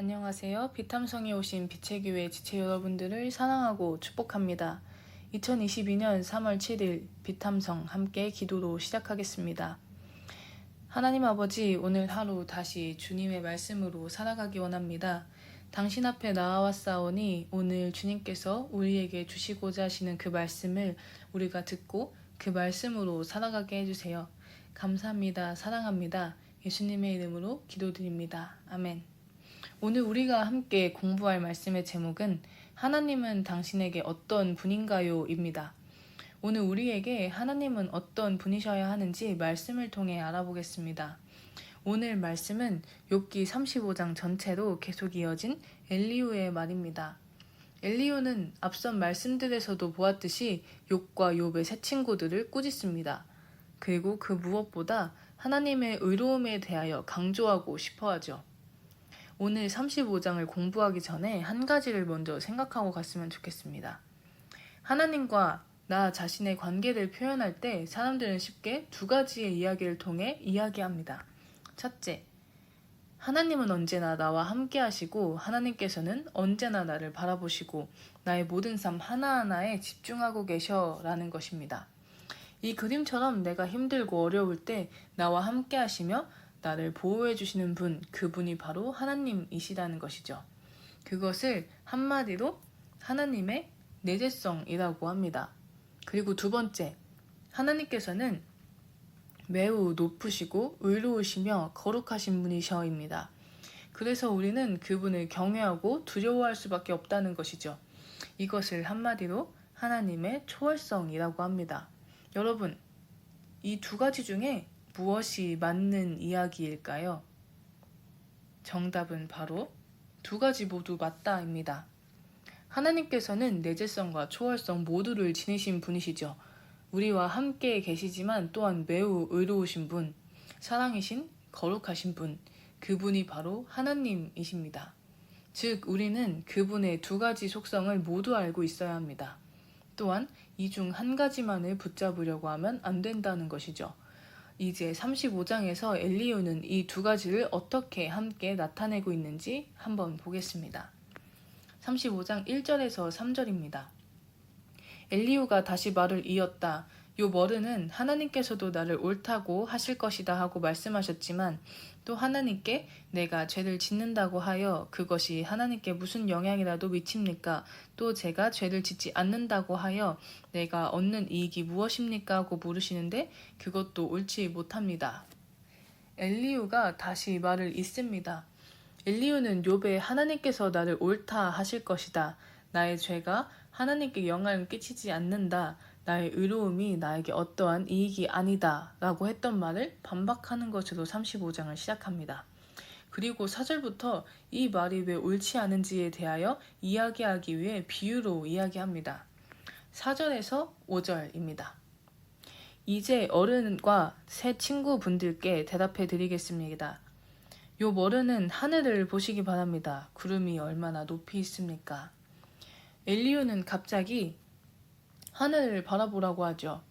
안녕하세요. 비탐성에 오신 빛의 교회 지체 여러분들을 사랑하고 축복합니다. 2022년 3월 7일 비탐성 함께 기도로 시작하겠습니다. 하나님 아버지, 오늘 하루 다시 주님의 말씀으로 살아가기 원합니다. 당신 앞에 나아왔사오니 오늘 주님께서 우리에게 주시고자 하시는 그 말씀을 우리가 듣고 그 말씀으로 살아가게 해주세요. 감사합니다. 사랑합니다. 예수님의 이름으로 기도드립니다. 아멘. 오늘 우리가 함께 공부할 말씀의 제목은 하나님은 당신에게 어떤 분인가요? 입니다. 오늘 우리에게 하나님은 어떤 분이셔야 하는지 말씀을 통해 알아보겠습니다. 오늘 말씀은 욥기 35장 전체로 계속 이어진 엘리후의 말입니다. 엘리후는 앞선 말씀들에서도 보았듯이 욥과 욥의 세 친구들을 꾸짖습니다. 그리고 그 무엇보다 하나님의 의로움에 대하여 강조하고 싶어하죠. 오늘 35장을 공부하기 전에 한 가지를 먼저 생각하고 갔으면 좋겠습니다. 하나님과 나 자신의 관계를 표현할 때 사람들은 쉽게 두 가지의 이야기를 통해 이야기합니다. 첫째, 하나님은 언제나 나와 함께 하시고 하나님께서는 언제나 나를 바라보시고 나의 모든 삶 하나하나에 집중하고 계셔라는 것입니다. 이 그림처럼 내가 힘들고 어려울 때 나와 함께 하시며 나를 보호해 주시는 분, 그분이 바로 하나님이시라는 것이죠. 그것을 한마디로 하나님의 내재성이라고 합니다. 그리고 두 번째, 하나님께서는 매우 높으시고 의로우시며 거룩하신 분이셔입니다. 그래서 우리는 그분을 경외하고 두려워할 수밖에 없다는 것이죠. 이것을 한마디로 하나님의 초월성이라고 합니다. 여러분, 이 두 가지 중에 무엇이 맞는 이야기일까요? 정답은 바로 두 가지 모두 맞다입니다. 하나님께서는 내재성과 초월성 모두를 지니신 분이시죠. 우리와 함께 계시지만 또한 매우 의로우신 분, 사랑이신 거룩하신 분, 그분이 바로 하나님이십니다. 즉, 우리는 그분의 두 가지 속성을 모두 알고 있어야 합니다. 또한 이 중 한 가지만을 붙잡으려고 하면 안 된다는 것이죠. 이제 35장에서 엘리후는 이 두 가지를 어떻게 함께 나타내고 있는지 한번 보겠습니다. 35장 1절에서 3절입니다. 엘리후가 다시 말을 이었다. 요 머르는 하나님께서도 나를 옳다고 하실 것이다 하고 말씀하셨지만 또 하나님께 내가 죄를 짓는다고 하여 그것이 하나님께 무슨 영향이라도 미칩니까? 또 제가 죄를 짓지 않는다고 하여 내가 얻는 이익이 무엇입니까? 하고 물으시는데 그것도 옳지 못합니다. 엘리후가 다시 말을 잇습니다. 엘리후는 욥에 하나님께서 나를 옳다 하실 것이다. 나의 죄가 하나님께 영향을 끼치지 않는다. 나의 의로움이 나에게 어떠한 이익이 아니다. 라고 했던 말을 반박하는 것으로 35장을 시작합니다. 그리고 4절부터 이 말이 왜 옳지 않은지에 대하여 이야기하기 위해 비유로 이야기합니다. 4절에서 5절입니다. 이제 어른과 새 친구분들께 대답해 드리겠습니다. 요 어른은 하늘을 보시기 바랍니다. 구름이 얼마나 높이 있습니까? 엘리후는 갑자기 하늘을 바라보라고 하죠.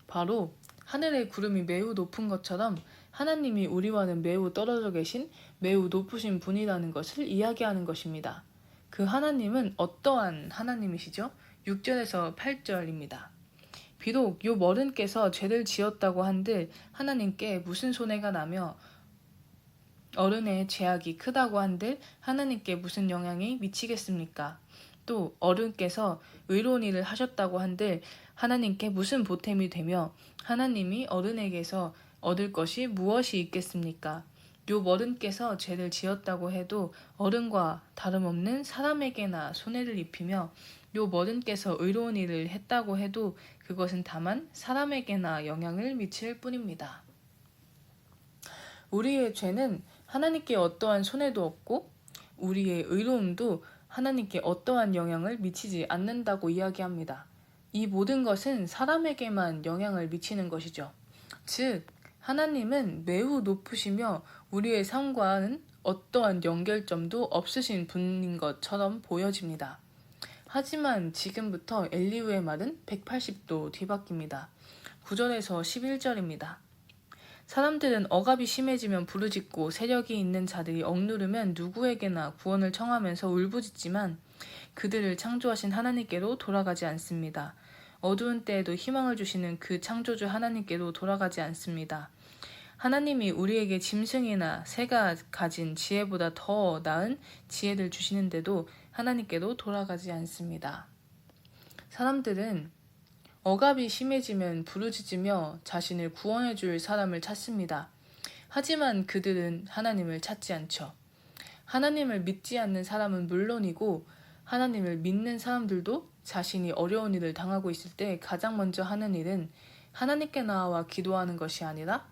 바로 하늘의 구름이 매우 높은 것처럼 하나님이 우리와는 매우 떨어져 계신 매우 높으신 분이라는 것을 이야기하는 것입니다. 그 하나님은 어떠한 하나님이시죠? 6절에서 8절입니다. 비록 욥 어른께서 죄를 지었다고 한들 하나님께 무슨 손해가 나며 어른의 죄악이 크다고 한들 하나님께 무슨 영향이 미치겠습니까? 또 어른께서 의로운 일을 하셨다고 한들 하나님께 무슨 보탬이 되며 하나님이 어른에게서 얻을 것이 무엇이 있겠습니까? 욥 어른께서 죄를 지었다고 해도 어른과 다름없는 사람에게나 손해를 입히며 욥 어른께서 의로운 일을 했다고 해도 그것은 다만 사람에게나 영향을 미칠 뿐입니다. 우리의 죄는 하나님께 어떠한 손해도 없고 우리의 의로움도 하나님께 어떠한 영향을 미치지 않는다고 이야기합니다. 이 모든 것은 사람에게만 영향을 미치는 것이죠. 즉, 하나님은 매우 높으시며 우리의 삶과는 어떠한 연결점도 없으신 분인 것처럼 보여집니다. 하지만 지금부터 엘리후의 말은 180도 뒤바뀝니다. 9절에서 11절입니다. 사람들은 억압이 심해지면 부르짖고 세력이 있는 자들이 억누르면 누구에게나 구원을 청하면서 울부짖지만 그들을 창조하신 하나님께로 돌아가지 않습니다. 어두운 때에도 희망을 주시는 그 창조주 하나님께로 돌아가지 않습니다. 하나님이 우리에게 짐승이나 새가 가진 지혜보다 더 나은 지혜를 주시는데도 하나님께로 돌아가지 않습니다. 사람들은 억압이 심해지면 부르짖으며 자신을 구원해 줄 사람을 찾습니다. 하지만 그들은 하나님을 찾지 않죠. 하나님을 믿지 않는 사람은 물론이고 하나님을 믿는 사람들도 자신이 어려운 일을 당하고 있을 때 가장 먼저 하는 일은 하나님께 나아와 기도하는 것이 아니라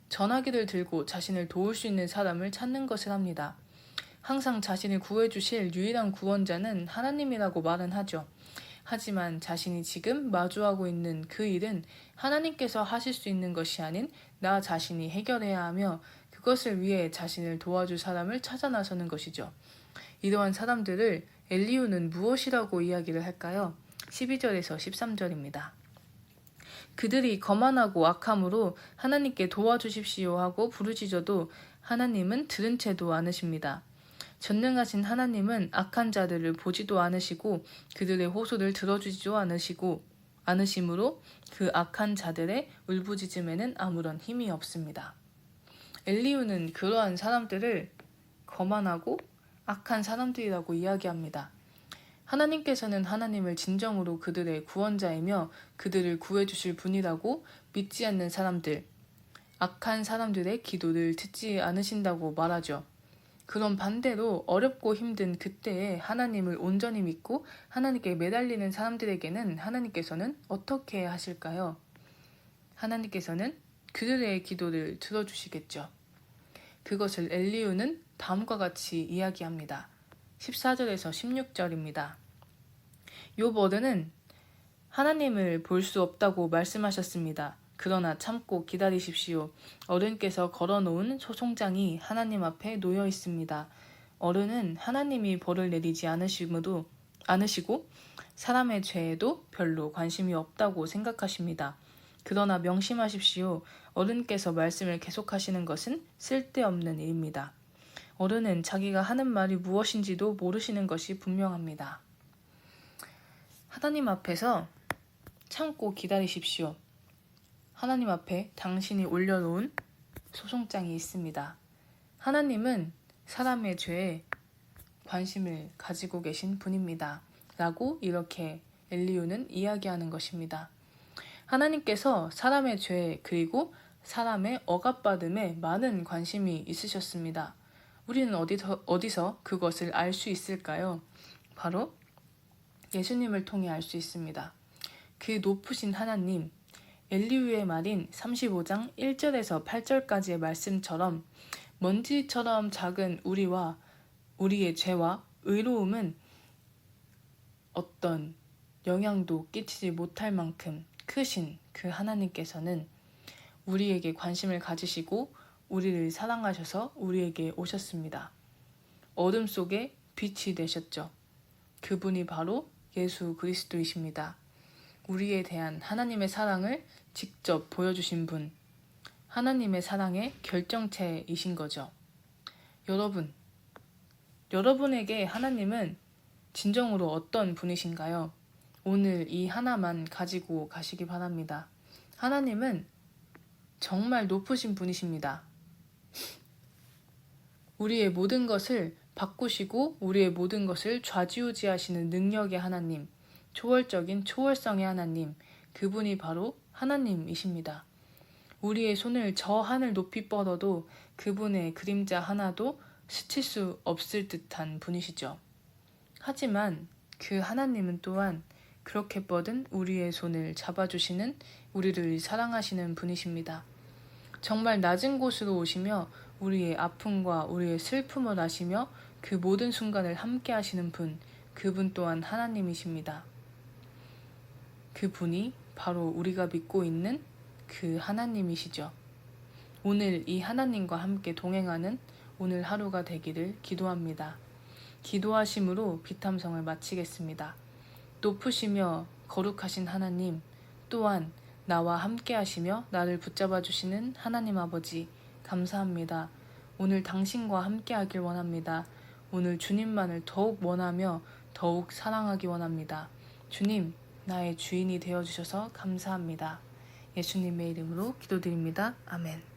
전화기를 들고 자신을 도울 수 있는 사람을 찾는 것을 합니다. 항상 자신을 구해주실 유일한 구원자는 하나님이라고 말은 하죠. 하지만 자신이 지금 마주하고 있는 그 일은 하나님께서 하실 수 있는 것이 아닌 나 자신이 해결해야 하며 그것을 위해 자신을 도와줄 사람을 찾아 나서는 것이죠. 이러한 사람들을 엘리후는 무엇이라고 이야기를 할까요? 12절에서 13절입니다. 그들이 거만하고 악함으로 하나님께 도와주십시오 하고 부르짖어도 하나님은 들은 채도 않으십니다. 전능하신 하나님은 악한 자들을 보지도 않으시고 그들의 호소를 들어주지도 않으시므로 그 악한 자들의 울부짖음에는 아무런 힘이 없습니다. 엘리후는 그러한 사람들을 거만하고 악한 사람들이라고 이야기합니다. 하나님께서는 하나님을 진정으로 그들의 구원자이며 그들을 구해주실 분이라고 믿지 않는 사람들, 악한 사람들의 기도를 듣지 않으신다고 말하죠. 그런 반대로 어렵고 힘든 그때에 하나님을 온전히 믿고 하나님께 매달리는 사람들에게는 하나님께서는 어떻게 하실까요? 하나님께서는 그들의 기도를 들어주시겠죠. 그것을 엘리후는 다음과 같이 이야기합니다. 14절에서 16절입니다. 욥 어른은 하나님을 볼 수 없다고 말씀하셨습니다. 그러나 참고 기다리십시오. 어른께서 걸어놓은 소송장이 하나님 앞에 놓여 있습니다. 어른은 하나님이 벌을 내리지 않으시고 사람의 죄에도 별로 관심이 없다고 생각하십니다. 그러나 명심하십시오. 어른께서 말씀을 계속하시는 것은 쓸데없는 일입니다. 어른은 자기가 하는 말이 무엇인지도 모르시는 것이 분명합니다. 하나님 앞에서 참고 기다리십시오. 하나님 앞에 당신이 올려놓은 소송장이 있습니다. 하나님은 사람의 죄에 관심을 가지고 계신 분입니다. 라고 이렇게 엘리후는 이야기하는 것입니다. 하나님께서 사람의 죄 그리고 사람의 억압받음에 많은 관심이 있으셨습니다. 우리는 어디서 그것을 알 수 있을까요? 바로 예수님을 통해 알 수 있습니다. 그 높으신 하나님, 엘리후의 말인 35장 1절에서 8절까지의 말씀처럼 먼지처럼 작은 우리와 우리의 죄와 의로움은 어떤 영향도 끼치지 못할 만큼 크신 그 하나님께서는 우리에게 관심을 가지시고 우리를 사랑하셔서 우리에게 오셨습니다. 어둠 속에 빛이 되셨죠. 그분이 바로 예수 그리스도이십니다. 우리에 대한 하나님의 사랑을 직접 보여주신 분, 하나님의 사랑의 결정체이신 거죠. 여러분에게 하나님은 진정으로 어떤 분이신가요? 오늘 이 하나만 가지고 가시기 바랍니다. 하나님은 정말 높으신 분이십니다. 우리의 모든 것을 바꾸시고 우리의 모든 것을 좌지우지하시는 능력의 하나님, 초월적인 초월성의 하나님, 그분이 바로 하나님이십니다. 우리의 손을 저 하늘 높이 뻗어도 그분의 그림자 하나도 스칠 수 없을 듯한 분이시죠. 하지만 그 하나님은 또한 그렇게 뻗은 우리의 손을 잡아주시는 우리를 사랑하시는 분이십니다. 정말 낮은 곳으로 오시며 우리의 아픔과 우리의 슬픔을 아시며 그 모든 순간을 함께 하시는 분, 그분 또한 하나님이십니다. 그분이 바로 우리가 믿고 있는 그 하나님이시죠. 오늘 이 하나님과 함께 동행하는 오늘 하루가 되기를 기도합니다. 기도하심으로 비탐성을 마치겠습니다. 높으시며 거룩하신 하나님, 또한 나와 함께 하시며 나를 붙잡아 주시는 하나님 아버지, 감사합니다. 오늘 당신과 함께 하길 원합니다. 오늘 주님만을 더욱 원하며 더욱 사랑하기 원합니다. 주님, 나의 주인이 되어주셔서 감사합니다. 예수님의 이름으로 기도드립니다. 아멘.